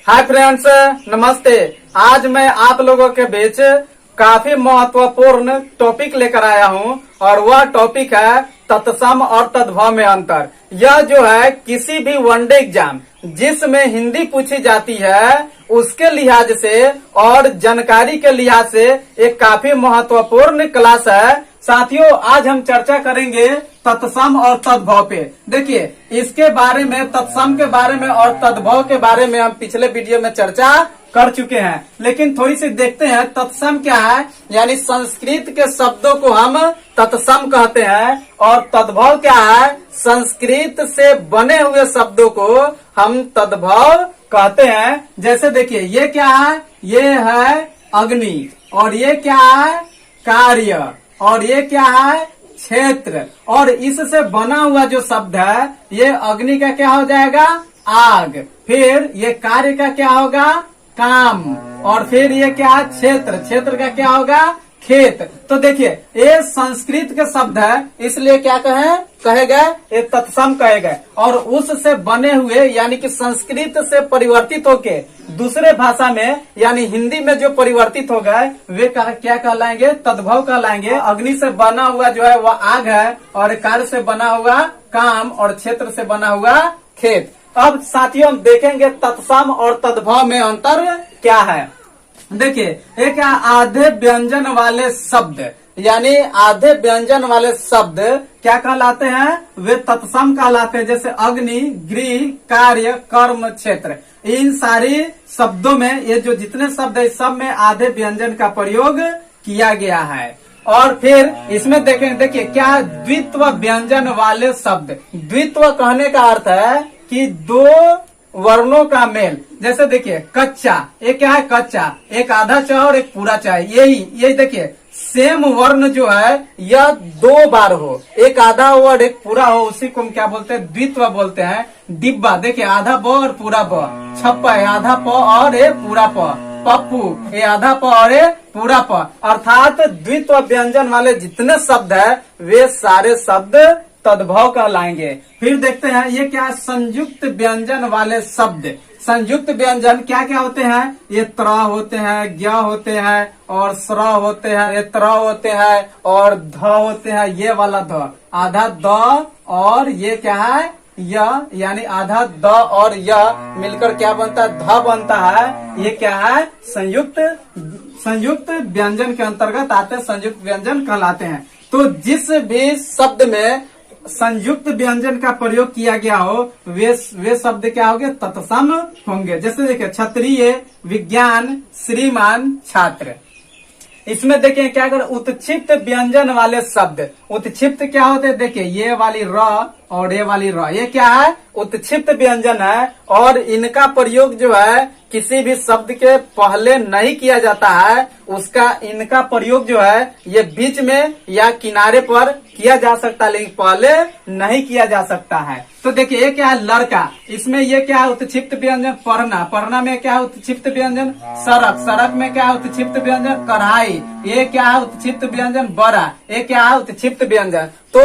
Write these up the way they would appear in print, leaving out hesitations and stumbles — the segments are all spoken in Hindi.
हाय फ्रेंड्स, नमस्ते। आज मैं आप लोगों के बीच काफी महत्वपूर्ण टॉपिक लेकर आया हूं और वह टॉपिक है तत्सम और तद्भव में अंतर। यह जो है किसी भी वनडे एग्जाम जिसमें हिंदी पूछी जाती है उसके लिहाज से और जानकारी के लिहाज से एक काफी महत्वपूर्ण क्लास है। साथियों, आज हम चर्चा करेंगे तत्सम और तद्भव पे। देखिए, इसके बारे में, तत्सम के बारे में और तद्भव के बारे में हम पिछले वीडियो में चर्चा कर चुके हैं, लेकिन थोड़ी सी देखते हैं तत्सम क्या है। यानी संस्कृत के शब्दों को हम तत्सम कहते हैं और तद्भव क्या है, संस्कृत से बने हुए शब्दों को हम तद्भव कहते हैं। जैसे देखिए, ये क्या है, ये है अग्नि, और ये क्या है, कार्य, और ये क्या है, क्षेत्र। और इससे बना हुआ जो शब्द है, ये अग्नि का क्या हो जाएगा, आग। फिर ये कार्य का क्या होगा, काम। और फिर ये क्या है, क्षेत्र। क्षेत्र का क्या होगा, खेत। तो देखिए, ये संस्कृत के शब्द है, इसलिए क्या कहे गए, ये तत्सम कहे गए। और उससे बने हुए यानी कि संस्कृत से परिवर्तित होके दूसरे भाषा में यानी हिंदी में जो परिवर्तित हो गए वे क्या कहलाएंगे, तद्भव कहलाएंगे। अग्नि से बना हुआ जो है वह आग है, और कार्य से बना हुआ काम, और क्षेत्र से बना हुआ खेत। अब साथियों, हम देखेंगे तत्सम और तद्भव में अंतर क्या है। देखिए, एक है आधे व्यंजन वाले शब्द, यानी आधे व्यंजन वाले शब्द क्या कहलाते हैं, वे तत्सम कहलाते हैं। जैसे अग्नि, गृह, कार्य, कर्म, क्षेत्र। इन सारी शब्दों में ये जो जितने शब्द है, सब में आधे व्यंजन का प्रयोग किया गया है। और फिर इसमें देखें, देखिए क्या द्वित्व व्यंजन वाले शब्द। द्वित्व कहने का अर्थ है कि दो वर्णों का मेल। जैसे देखिए, कच्चा, एक क्या है, कच्चा, एक आधा च और एक पूरा च। यही देखिए, सेम वर्ण जो है यह दो बार हो, एक आधा और एक पूरा हो, उसी को हम क्या बोलते हैं, द्वित्व बोलते हैं। डिब्बा, देखिए आधा ब और पूरा ब। छप्पा है आधा प और एक पूरा प। पप्पू, ये आधा प और एक पूरा प। अर्थात द्वित्व व्यंजन वाले जितने शब्द है वे सारे शब्द तद्भव कहलाएंगे। फिर देखते हैं ये क्या है, संयुक्त व्यंजन वाले शब्द। संयुक्त व्यंजन क्या क्या होते हैं, ये त्र होते हैं, ज्ञ होते हैं, और स्र होते हैं, ये त्र होते हैं, और ध होते हैं, ये वाला ध। आधा द और ये क्या है, य, यानी आधा द और य मिलकर क्या बनता है, ध बनता है। ये क्या है, संयुक्त व्यंजन के अंतर्गत आते हैं, संयुक्त व्यंजन कहलाते हैं। तो जिस भी शब्द में संयुक्त व्यंजन का प्रयोग किया गया हो वे शब्द क्या होंगे, तत्सम होंगे। जैसे देखिए, क्षत्रिय, विज्ञान, श्रीमान, छात्र। इसमें देखिए क्या कर, उत्क्षिप्त व्यंजन वाले शब्द। उत्क्षिप्त क्या होते हैं, देखिए ये वाली र और ये वाली र, ये क्या है, उत्क्षिप्त व्यंजन है। और इनका प्रयोग जो है किसी भी शब्द के पहले नहीं किया जाता है, उसका इनका प्रयोग जो है ये बीच में या किनारे पर किया जा सकता है, लेकिन पहले नहीं किया जा सकता है। तो देखिए, ये क्या है, लड़का, इसमें ये क्या है, उत्क्षिप्त व्यंजन। पढ़ना, पढ़ना में क्या है, उत्क्षिप्त व्यंजन। सड़क, सड़क में क्या है, उत्क्षिप्त व्यंजन। कढ़ाई, ये क्या है, उत्क्षिप्त व्यंजन। बड़ा, ये क्या है, उत्क्षिप्त व्यंजन। तो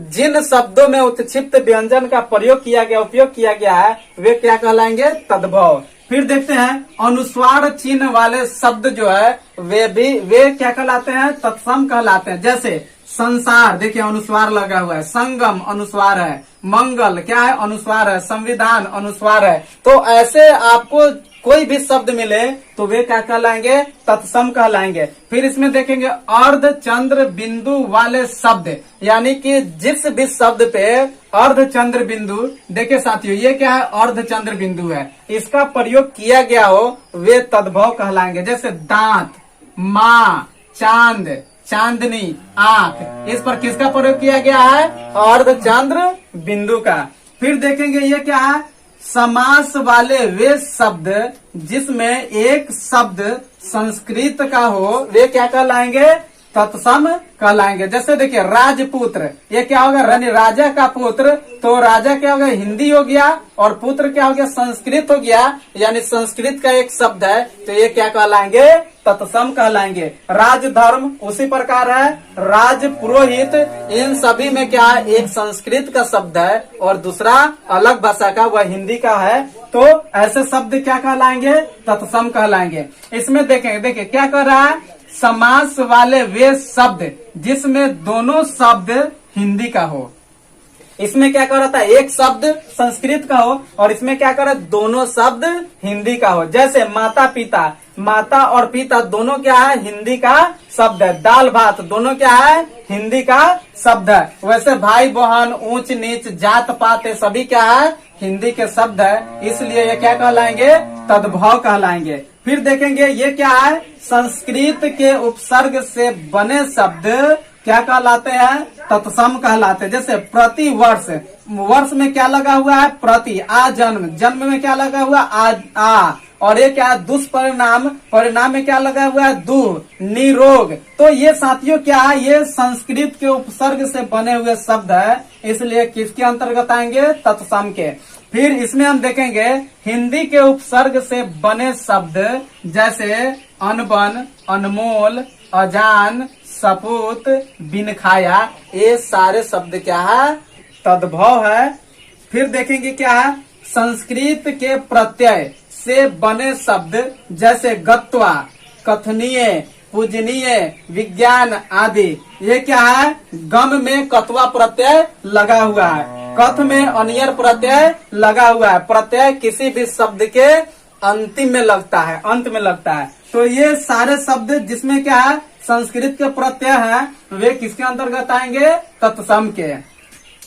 जिन शब्दों में उत्क्षिप्त व्यंजन का प्रयोग किया गया, उपयोग किया गया है, वे क्या कहलाएंगे, तद्भव। फिर देखते हैं अनुस्वार चिन्ह वाले शब्द जो है वे क्या कहलाते हैं, तत्सम कहलाते हैं। जैसे संसार, देखिए अनुस्वार लगा हुआ है। संगम अनुस्वार है। मंगल क्या है, अनुस्वार है। संविधान अनुस्वार है। तो ऐसे आपको कोई भी शब्द मिले तो वे क्या कहलाएंगे, तत्सम कहलाएंगे। फिर इसमें देखेंगे अर्ध चंद्र बिंदु वाले शब्द, यानी कि जिस भी शब्द पे अर्ध चंद्र बिंदु, देखिए साथियों ये क्या है, अर्ध चंद्र बिंदु है, इसका प्रयोग किया गया हो वे तद्भव कहलाएंगे। जैसे दांत, माँ, चांद, चांदनी, आंख, इस पर किसका प्रयोग किया गया है, अर्ध चंद्र बिंदु का। फिर देखेंगे ये क्या है, समास वाले वे शब्द जिसमें एक शब्द संस्कृत का हो वे क्या कहलाएंगे, तत्सम कहलाएंगे। जैसे देखिए राजपुत्र, ये क्या होगा, राजा का पुत्र, तो राजा क्या हो गया, हिंदी हो गया, और पुत्र क्या हो गया, संस्कृत हो गया, यानी संस्कृत का एक शब्द है, तो ये क्या कहलाएंगे, तत्सम कहलाएंगे। राजधर्म उसी प्रकार है, राज पुरोहित, इन सभी में क्या है, एक संस्कृत का शब्द है और दूसरा अलग भाषा का, वह हिंदी का है, तो ऐसे शब्द क्या कहलाएंगे? तत्सम कहलाएंगे। इसमें देखेंगे, देखिए क्या कर रहा है, समास वाले वे शब्द जिसमें दोनों शब्द हिंदी का हो। इसमें क्या कर रहा था, एक शब्द संस्कृत का हो और इसमें क्या कर रहा है, दोनों शब्द हिंदी का हो। जैसे माता पिता, माता और पिता दोनों क्या है, हिंदी का शब्द है। दाल भात दोनों क्या है, हिंदी का शब्द है। वैसे भाई बहन, ऊंच नीच, जात पात, सभी क्या है, हिंदी के शब्द है। इसलिए ये क्या कहलाएंगे, तद्भव कहलाएंगे। फिर देखेंगे ये क्या है, संस्कृत के उपसर्ग से बने शब्द क्या कहलाते हैं, तत्सम कहलाते हैं। जैसे प्रति वर्ष, वर्ष में क्या लगा हुआ है, प्रति। आ जन्म, जन्म में क्या लगा हुआ, आ। और ये क्या है, दुष्परिणाम, परिणाम में क्या लगा हुआ है, दु। निरोग, तो ये साथियों क्या है, ये संस्कृत के उपसर्ग से बने हुए शब्द है, इसलिए किसके अंतर्गत आएंगे, तत्सम के। फिर इसमें हम देखेंगे हिंदी के उपसर्ग से बने शब्द जैसे अनबन, अनमोल, अजान, सपूत, बिन खाया, ये सारे शब्द क्या है, तद्भव है। फिर देखेंगे क्या है, संस्कृत के प्रत्यय से बने शब्द जैसे गत्वा, कथनीय, पूजनीय, विज्ञान आदि। ये क्या है, गम में कत्वा प्रत्यय लगा हुआ है, कथ में अनियर प्रत्यय लगा हुआ है। प्रत्यय किसी भी शब्द के अंतिम में लगता है, अंत में लगता है। तो ये सारे शब्द जिसमें क्या है, संस्कृत के प्रत्यय हैं, वे किसके अंतर्गत आएंगे, तत्सम के।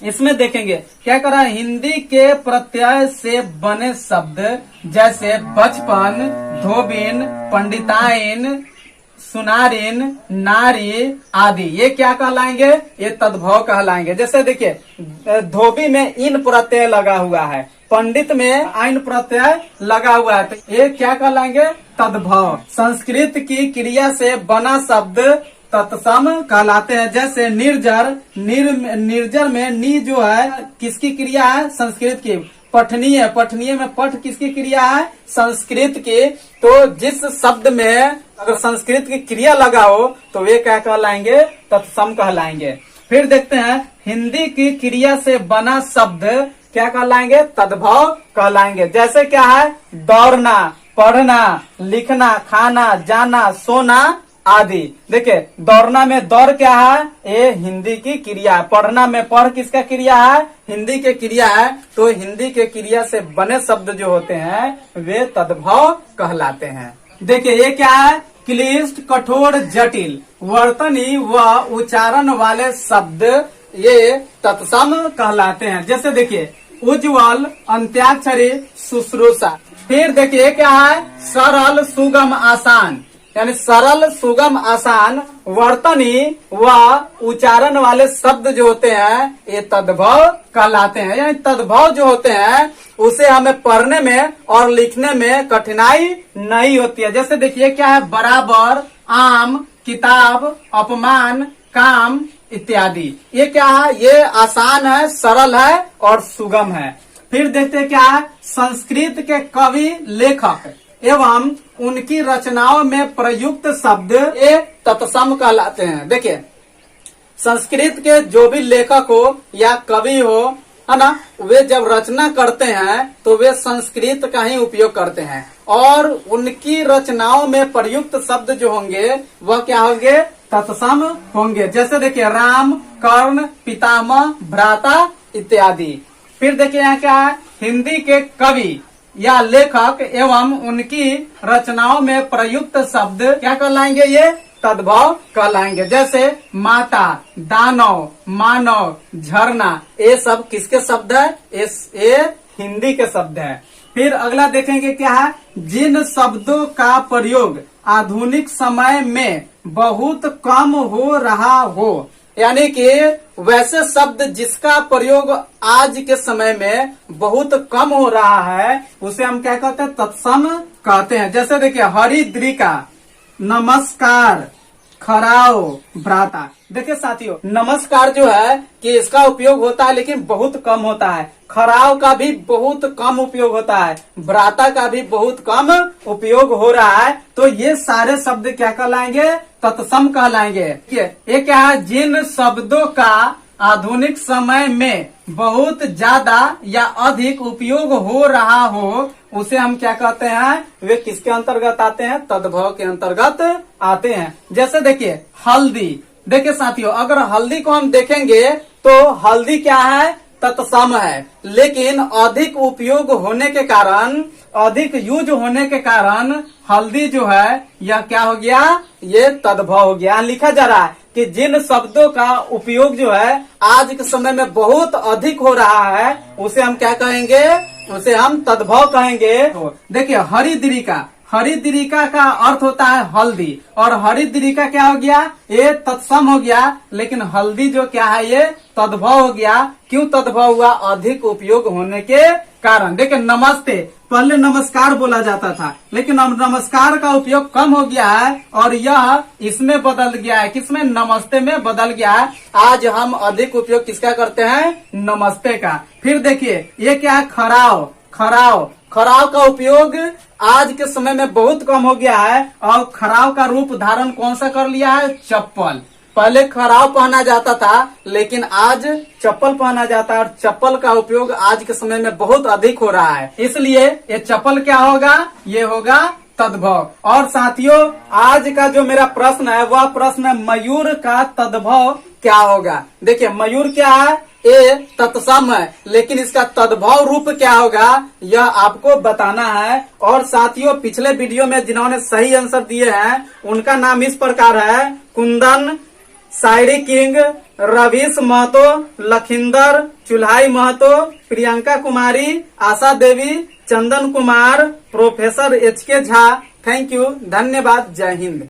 इसमें देखेंगे क्या करा, हिंदी के प्रत्यय से बने शब्द जैसे बचपन, धोबिन, पंडिताइन, सुनारिन, नारी आदि, ये क्या कहलाएंगे, ये तद्भव कहलाएंगे। जैसे देखिए धोबी में इन प्रत्यय लगा हुआ है, पंडित में आइन प्रत्यय लगा हुआ है, तो ये क्या कहलाएंगे, तद्भव। संस्कृत की क्रिया से बना शब्द तत्सम कहलाते हैं। जैसे निर्जर, निर्जर में नी जो है किसकी क्रिया है, संस्कृत की। पठनीय, पठनीय में पठ किसकी क्रिया है, संस्कृत की। तो जिस शब्द में अगर संस्कृत की क्रिया लगा हो तो वे क्या कहलाएंगे, तत्सम कहलाएंगे। फिर देखते हैं हिंदी की क्रिया से बना शब्द क्या कहलाएंगे, तद्भव कहलाएंगे। जैसे क्या है, दौड़ना, पढ़ना, लिखना, खाना, जाना, सोना आदि। देखिए दौड़ना में दौड़ क्या है, ये हिंदी की क्रिया है। पढ़ना में पढ़ किसका क्रिया है, हिंदी के क्रिया है। तो हिंदी के क्रिया से बने शब्द जो होते हैं वे तद्भव कहलाते हैं। देखिए ये क्या है, क्लिष्ट, कठोर, जटिल, वर्तनी व उच्चारण वाले शब्द ये तत्सम कहलाते हैं। जैसे देखिए उज्ज्वल, अंत्याक्षरी, शुश्रूषा। फिर देखिए क्या है, सरल, सुगम, आसान, यानी सरल, सुगम, आसान, वर्तनी व उच्चारण वाले शब्द जो होते हैं ये तद्भव कहलाते हैं। यानी तद्भव जो होते हैं उसे हमें पढ़ने में और लिखने में कठिनाई नहीं होती है। जैसे देखिए क्या है, बराबर, आम, किताब, अपमान, काम इत्यादि। ये क्या है, ये आसान है, सरल है और सुगम है। फिर देखते हैं क्या है, संस्कृत के कवि, लेखक एवं उनकी रचनाओं में प्रयुक्त शब्द ये तत्सम कहलाते हैं। देखिए संस्कृत के जो भी लेखक हो या कवि हो, है ना, वे जब रचना करते हैं तो वे संस्कृत का ही उपयोग करते हैं और उनकी रचनाओं में प्रयुक्त शब्द जो होंगे वह क्या होंगे, तत्सम होंगे। जैसे देखिए राम, कर्ण, पितामह, भ्राता इत्यादि। फिर देखिए यहाँ क्या है, हिंदी के कवि या लेखक एवं उनकी रचनाओं में प्रयुक्त शब्द क्या कहलाएंगे, ये तद्भव कहलाएंगे। जैसे माता, दानव, मानव, झरना, ये सब किसके शब्द है, ये हिंदी के शब्द है। फिर अगला देखेंगे क्या है, जिन शब्दों का प्रयोग आधुनिक समय में बहुत कम हो रहा हो, यानी कि वैसे शब्द जिसका प्रयोग आज के समय में बहुत कम हो रहा है उसे हम क्या कहते हैं, तत्सम कहते हैं। जैसे देखिए हरिद्रिका, नमस्कार, खराओ, भ्राता। देखिए साथियों नमस्कार जो है कि इसका उपयोग होता है लेकिन बहुत कम होता है, खराव का भी बहुत कम उपयोग होता है, भ्राता का भी बहुत कम उपयोग हो रहा है। तो ये सारे शब्द क्या कहलाएंगे, तत्सम कहलाएंगे। ये क्या है, जिन शब्दों का आधुनिक समय में बहुत ज्यादा या अधिक उपयोग हो रहा हो, उसे हम क्या कहते हैं, वे किसके अंतर्गत आते हैं, तद्भव के अंतर्गत आते हैं। जैसे देखिए हल्दी, देखिए साथियों, अगर हल्दी को हम देखेंगे तो हल्दी क्या है, तत्सम है, लेकिन अधिक उपयोग होने के कारण, अधिक यूज होने के कारण हल्दी जो है यह क्या हो गया, ये तद्भव हो गया। लिखा जा रहा है कि जिन शब्दों का उपयोग जो है आज के समय में बहुत अधिक हो रहा है, उसे हम क्या कहेंगे, उसे हम तद्भव कहेंगे। तो देखिए हरिद्रिका, हरिद्रिका का अर्थ होता है हल्दी, और हरिद्रिका क्या हो गया, ये तत्सम हो गया, लेकिन हल्दी जो क्या है ये तद्भव हो गया। क्यों तद्भव हुआ, अधिक उपयोग होने के कारण। देखिए नमस्ते, पहले नमस्कार बोला जाता था, लेकिन अब नमस्कार का उपयोग कम हो गया है और यह इसमें बदल गया है, किसमें, नमस्ते में बदल गया है। आज हम अधिक उपयोग किसका करते हैं, नमस्ते का। फिर देखिए ये क्या है, खराव, खराव, खराव का उपयोग आज के समय में बहुत कम हो गया है, और खराव का रूप धारण कौन सा कर लिया है, चप्पल। पहले खराव पहना जाता था, लेकिन आज चप्पल पहना जाता है, और चप्पल का उपयोग आज के समय में बहुत अधिक हो रहा है, इसलिए ये चप्पल क्या होगा, ये होगा तद्भव। और साथियों आज का जो मेरा प्रश्न है वह प्रश्न है, मयूर का तद्भव क्या होगा। देखिए मयूर क्या है, ये तत्सम है, लेकिन इसका तद्भव रूप क्या होगा यह आपको बताना है। और साथियों पिछले वीडियो में जिन्होंने सही आंसर दिए हैं उनका नाम इस प्रकार है, Kundan, Shayari king, Ravish Mahto, Lakhinder, Chulhai Mahto, Priyanka Kumari, Asha Devi, Chandan Kumar, professor HK Jha. Thank you, धन्यवाद, जय हिंद।